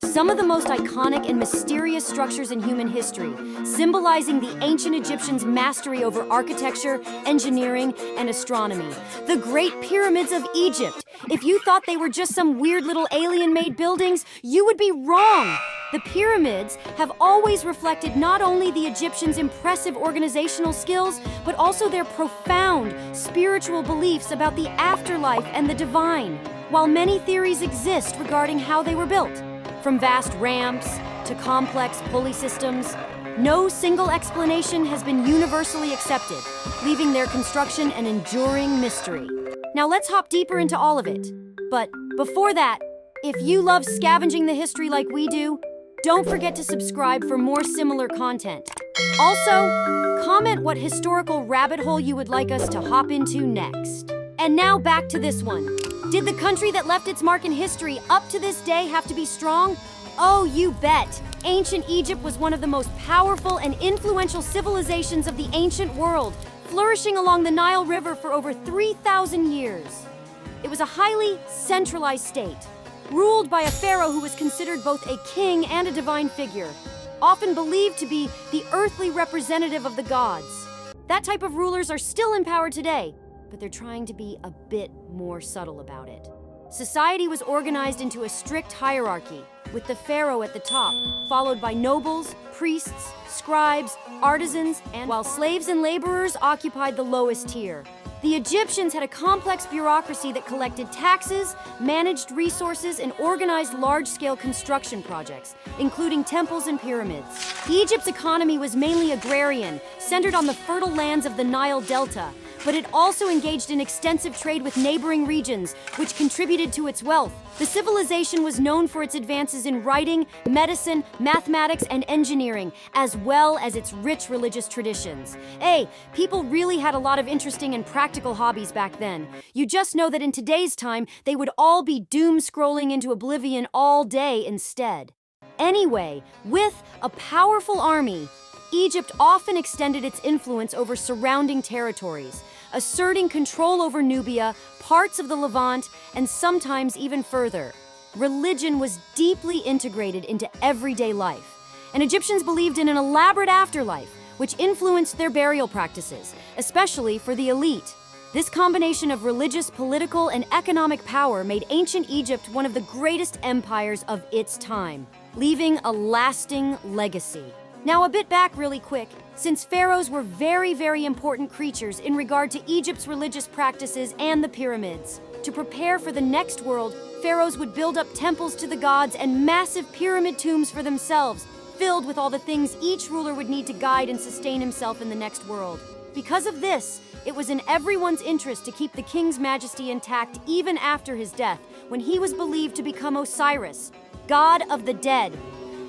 some of the most iconic and mysterious structures in human history, symbolizing the ancient Egyptians' mastery over architecture, engineering, and astronomy. The Great Pyramids of Egypt. If you thought they were just some weird little alien-made buildings, you would be wrong. The pyramids have always reflected not only the Egyptians' impressive organizational skills, but also their profound spiritual beliefs about the afterlife and the divine. While many theories exist regarding how they were built, from vast ramps to complex pulley systems, no single explanation has been universally accepted, leaving their construction an enduring mystery. Now let's hop deeper into all of it. But before that, if you love scavenging the history like we do, don't forget to subscribe for more similar content. Also, comment what historical rabbit hole you would like us to hop into next. And now back to this one. Did the country that left its mark in history up to this day have to be strong? Oh, you bet. Ancient Egypt was one of the most powerful and influential civilizations of the ancient world, flourishing along the Nile River for over 3,000 years. It was a highly centralized state, ruled by a pharaoh who was considered both a king and a divine figure, often believed to be the earthly representative of the gods. That type of rulers are still in power today, but they're trying to be a bit more subtle about it. Society was organized into a strict hierarchy, with the pharaoh at the top, followed by nobles, priests, scribes, artisans, and while slaves and laborers occupied the lowest tier. The Egyptians had a complex bureaucracy that collected taxes, managed resources, and organized large-scale construction projects, including temples and pyramids. Egypt's economy was mainly agrarian, centered on the fertile lands of the Nile Delta, but it also engaged in extensive trade with neighboring regions, which contributed to its wealth. The civilization was known for its advances in writing, medicine, mathematics, and engineering, as well as its rich religious traditions. Hey, people really had a lot of interesting and practical hobbies back then. You just know that in today's time, they would all be doom-scrolling into oblivion all day instead. Anyway, with a powerful army, Egypt often extended its influence over surrounding territories, asserting control over Nubia, parts of the Levant, and sometimes even further. Religion was deeply integrated into everyday life, and Egyptians believed in an elaborate afterlife, which influenced their burial practices, especially for the elite. This combination of religious, political, and economic power made ancient Egypt one of the greatest empires of its time, leaving a lasting legacy. Now a bit back really quick, since pharaohs were very important creatures in regard to Egypt's religious practices and the pyramids. To prepare for the next world, pharaohs would build up temples to the gods and massive pyramid tombs for themselves, filled with all the things each ruler would need to guide and sustain himself in the next world. Because of this, it was in everyone's interest to keep the king's majesty intact even after his death, when he was believed to become Osiris, god of the dead.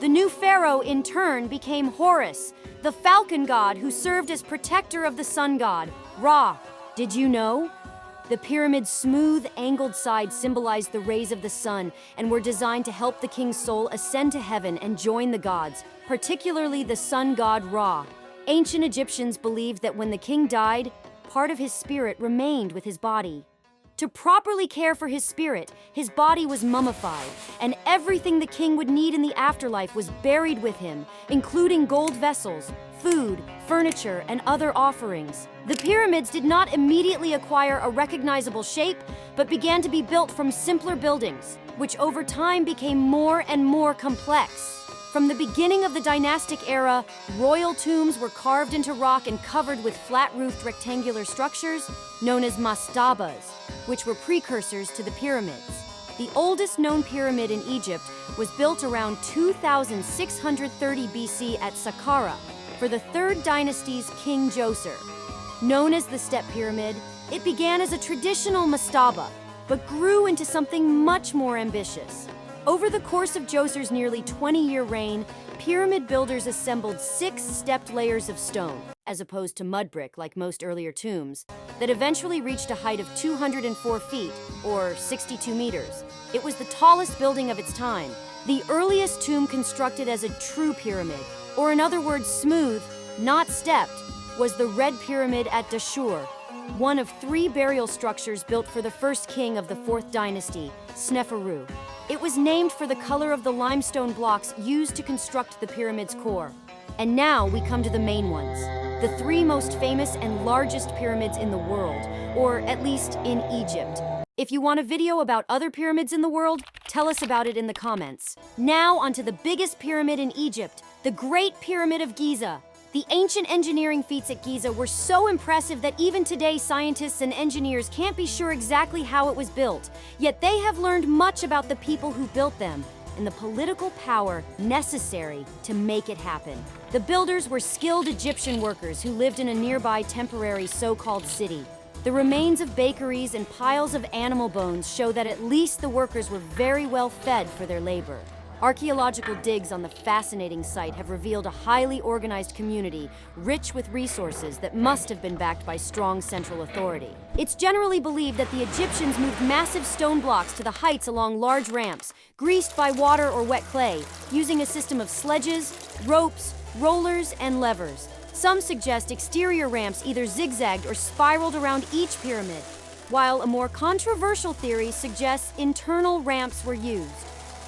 The new pharaoh, in turn, became Horus, the falcon god who served as protector of the sun god, Ra. Did you know? The pyramid's smooth, angled sides symbolized the rays of the sun and were designed to help the king's soul ascend to heaven and join the gods, particularly the sun god Ra. Ancient Egyptians believed that when the king died, part of his spirit remained with his body. To properly care for his spirit, his body was mummified, and everything the king would need in the afterlife was buried with him, including gold vessels, food, furniture, and other offerings. The pyramids did not immediately acquire a recognizable shape, but began to be built from simpler buildings, which over time became more and more complex. From the beginning of the dynastic era, royal tombs were carved into rock and covered with flat-roofed rectangular structures known as mastabas, which were precursors to the pyramids. The oldest known pyramid in Egypt was built around 2630 BC at Saqqara for the 3rd dynasty's King Djoser. Known as the Step Pyramid, it began as a traditional mastaba, but grew into something much more ambitious. Over the course of Djoser's nearly 20-year reign, pyramid builders assembled 6 stepped layers of stone, as opposed to mud brick like most earlier tombs, that eventually reached a height of 204 feet, or 62 meters. It was the tallest building of its time, the earliest tomb constructed as a true pyramid, or in other words smooth, not stepped, was the Red Pyramid at Dashur, one of 3 burial structures built for the first king of the 4th dynasty, Sneferu. It was named for the color of the limestone blocks used to construct the pyramid's core. And now we come to the main ones, the three most famous and largest pyramids in the world, or at least in Egypt. If you want a video about other pyramids in the world, tell us about it in the comments. Now onto the biggest pyramid in Egypt, the Great Pyramid of Giza. The ancient engineering feats at Giza were so impressive that even today scientists and engineers can't be sure exactly how it was built. Yet they have learned much about the people who built them and the political power necessary to make it happen. The builders were skilled Egyptian workers who lived in a nearby temporary so-called city. The remains of bakeries and piles of animal bones show that at least the workers were very well fed for their labor. Archaeological digs on the fascinating site have revealed a highly organized community, rich with resources that must have been backed by strong central authority. It's generally believed that the Egyptians moved massive stone blocks to the heights along large ramps, greased by water or wet clay, using a system of sledges, ropes, rollers, and levers. Some suggest exterior ramps either zigzagged or spiraled around each pyramid, while a more controversial theory suggests internal ramps were used.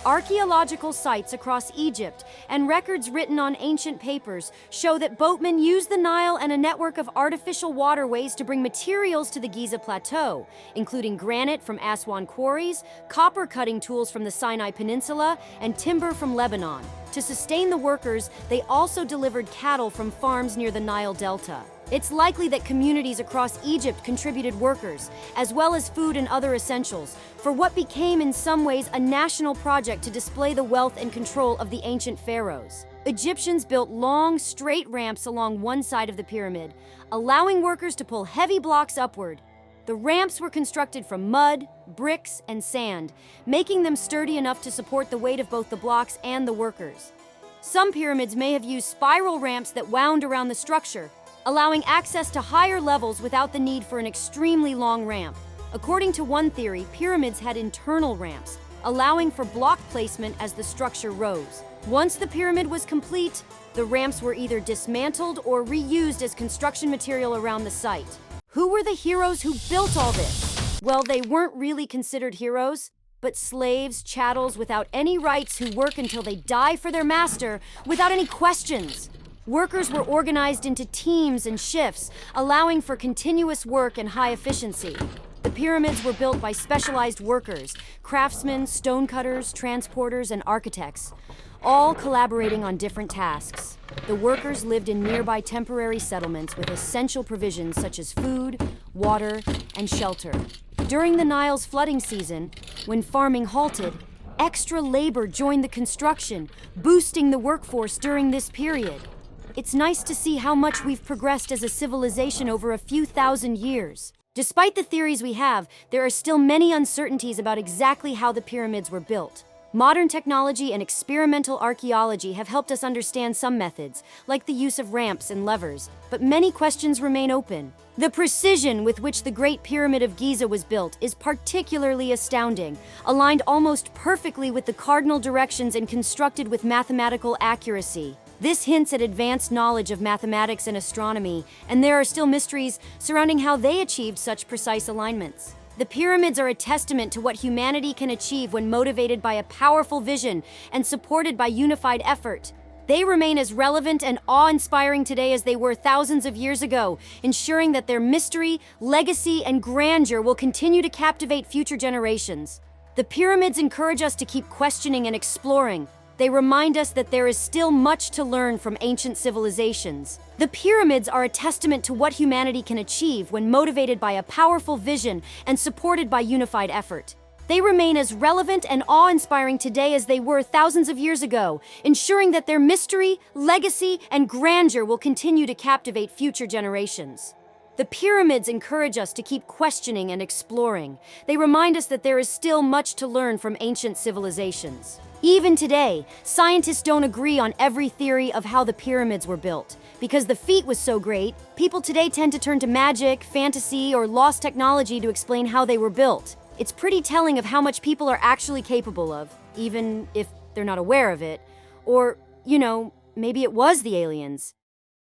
Archaeological sites across Egypt and records written on ancient papers show that boatmen used the Nile and a network of artificial waterways to bring materials to the Giza Plateau, including granite from Aswan quarries, copper cutting tools from the Sinai Peninsula, and timber from Lebanon. To sustain the workers, they also delivered cattle from farms near the Nile Delta. It's likely that communities across Egypt contributed workers, as well as food and other essentials, for what became in some ways a national project to display the wealth and control of the ancient pharaohs. Egyptians built long, straight ramps along one side of the pyramid, allowing workers to pull heavy blocks upward. The ramps were constructed from mud, bricks, and sand, making them sturdy enough to support the weight of both the blocks and the workers. Some pyramids may have used spiral ramps that wound around the structure, allowing access to higher levels without the need for an extremely long ramp. According to one theory, pyramids had internal ramps, allowing for block placement as the structure rose. Once the pyramid was complete, the ramps were either dismantled or reused as construction material around the site. Who were the heroes who built all this? Well, they weren't really considered heroes, but slaves, chattels without any rights who work until they die for their master without any questions. Workers were organized into teams and shifts, allowing for continuous work and high efficiency. The pyramids were built by specialized workers, craftsmen, stonecutters, transporters, and architects, all collaborating on different tasks. The workers lived in nearby temporary settlements with essential provisions such as food, water, and shelter. During the Nile's flooding season, when farming halted, extra labor joined the construction, boosting the workforce during this period. It's nice to see how much we've progressed as a civilization over a few thousand years. Despite the theories we have, there are still many uncertainties about exactly how the pyramids were built. Modern technology and experimental archaeology have helped us understand some methods, like the use of ramps and levers, but many questions remain open. The precision with which the Great Pyramid of Giza was built is particularly astounding, aligned almost perfectly with the cardinal directions and constructed with mathematical accuracy. This hints at advanced knowledge of mathematics and astronomy, and there are still mysteries surrounding how they achieved such precise alignments. The pyramids are a testament to what humanity can achieve when motivated by a powerful vision and supported by unified effort. They remain as relevant and awe-inspiring today as they were thousands of years ago, ensuring that their mystery, legacy, and grandeur will continue to captivate future generations. The pyramids encourage us to keep questioning and exploring. They remind us that there is still much to learn from ancient civilizations. The pyramids are a testament to what humanity can achieve when motivated by a powerful vision and supported by unified effort. They remain as relevant and awe-inspiring today as they were thousands of years ago, ensuring that their mystery, legacy, and grandeur will continue to captivate future generations. The pyramids encourage us to keep questioning and exploring. They remind us that there is still much to learn from ancient civilizations. Even today, scientists don't agree on every theory of how the pyramids were built. Because the feat was so great, people today tend to turn to magic, fantasy, or lost technology to explain how they were built. It's pretty telling of how much people are actually capable of, even if they're not aware of it. Or, maybe it was the aliens.